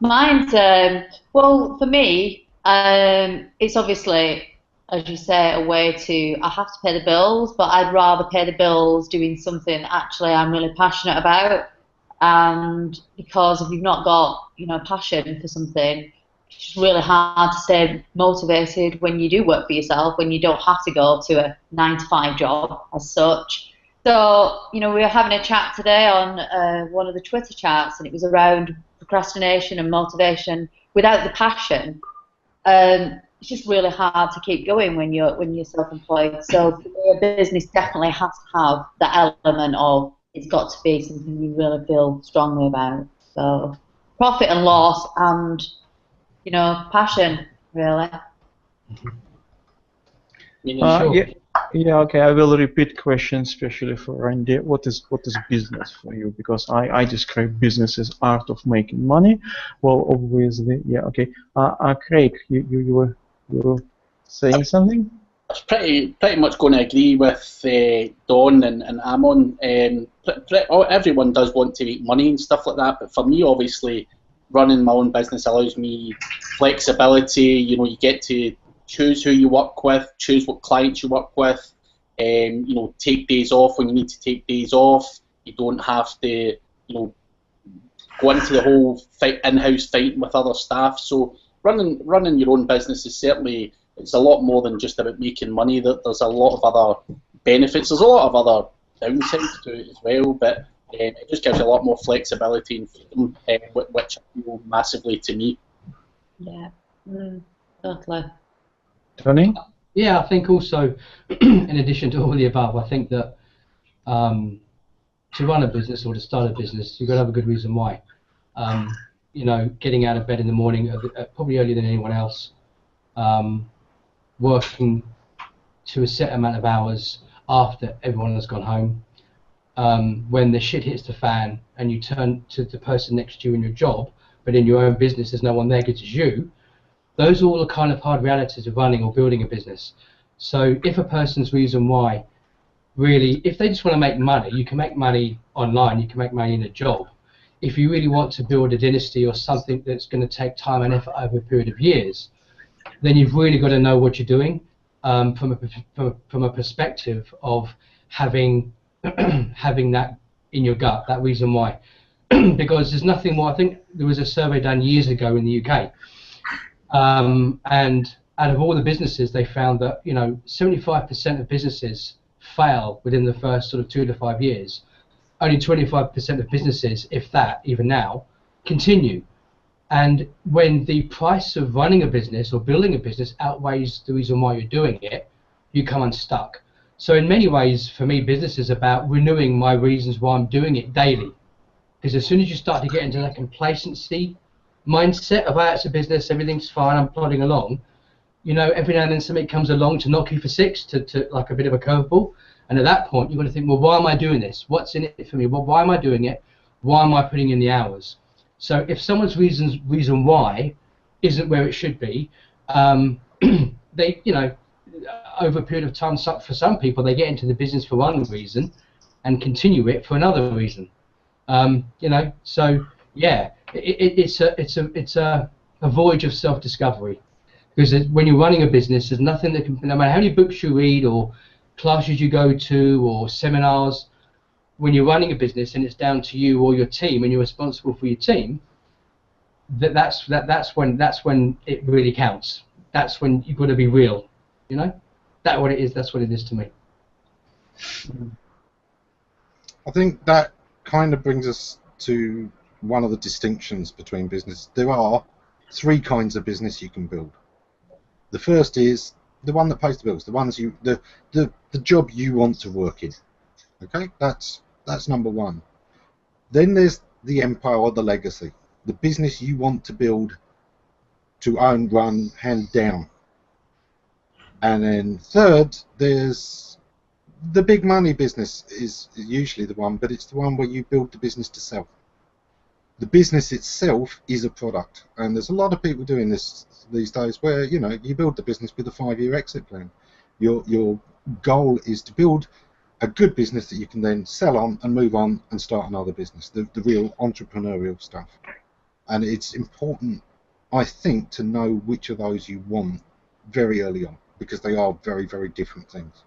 Mine's well, for me, it's obviously, as you say, a way to. I have to pay the bills, but I'd rather pay the bills doing something actually I'm really passionate about. And because if you've not got, passion for something, it's just really hard to stay motivated when you do work for yourself, when you don't have to go to a 9 to 5 job as such. So, we were having a chat today on one of the Twitter chats, and it was around procrastination and motivation without the passion. It's just really hard to keep going when you're self-employed. So, for me, a business definitely has to have that element of it's got to be something you really feel strongly about. So, profit and loss, and passion, really. Sure. Yeah, okay. I will repeat question, especially for Randy. What is business for you? Because I describe business as art of making money. Well, obviously, yeah. Okay. Craig, you were saying something? I was pretty much going to agree with Don and Ammon. Everyone does want to make money and stuff like that, but for me, obviously, running my own business allows me flexibility. You get to choose who you work with, choose what clients you work with, take days off when you need to take days off. You don't have to, go into the whole in-house fighting with other staff. So running your own business is certainly, it's a lot more than just about making money. There's a lot of other benefits. There's a lot of other downsides to it as well, but it just gives you a lot more flexibility and freedom, which I feel massively to me. Yeah, totally. Tony? Yeah, I think also, in addition to all the above, I think that to run a business or to start a business, you've got to have a good reason why. Getting out of bed in the morning, probably earlier than anyone else, working to a set amount of hours after everyone has gone home. When the shit hits the fan and you turn to the person next to you in your job, but in your own business there's no one there because it's you. Those are all the kind of hard realities of running or building a business. So if a person's reason why, really, if they just want to make money, you can make money online, you can make money in a job. If you really want to build a dynasty or something that's going to take time and effort over a period of years, then you've really got to know what you're doing from a perspective of having that in your gut, that reason why. Because there's nothing more. I think there was a survey done years ago in the UK. And out of all the businesses, they found that 75% of businesses fail within the first sort of 2 to 5 years. Only 25% of businesses, if that, even now, continue. And when the price of running a business or building a business outweighs the reason why you're doing it, you come unstuck. So in many ways, for me, business is about renewing my reasons why I'm doing it daily. Because as soon as you start to get into that complacency mindset of, it's a business, everything's fine, I'm plodding along, every now and then something comes along to knock you for six, to like a bit of a curveball, and at that point you've got to think, well, why am I doing this? What's in it for me? Well, why am I doing it? Why am I putting in the hours? So if someone's reason why isn't where it should be, they, over a period of time, for some people, they get into the business for one reason and continue it for another reason. So yeah, it's a voyage of self-discovery, because when you're running a business, there's nothing that can, no matter how many books you read or classes you go to or seminars, when you're running a business and it's down to you or your team and you're responsible for your team, that's when it really counts. That's when you've got to be real, That's what it is. That's what it is to me. I think that kind of brings us to one of the distinctions between business. There are 3 kinds of business you can build. The first is the one that pays the bills, the ones the job you want to work in. Okay, that's number 1. Then there's the empire or the legacy, the business you want to build, to own, run, hand down. And then third, there's the big money business is usually the one, but it's the one where you build the business to sell. The business itself is a product, and there's a lot of people doing this these days where you build the business with a 5-year exit plan. Your goal is to build a good business that you can then sell on and move on and start another business, the real entrepreneurial stuff. And it's important, I think, to know which of those you want very early on, because they are very, very different things.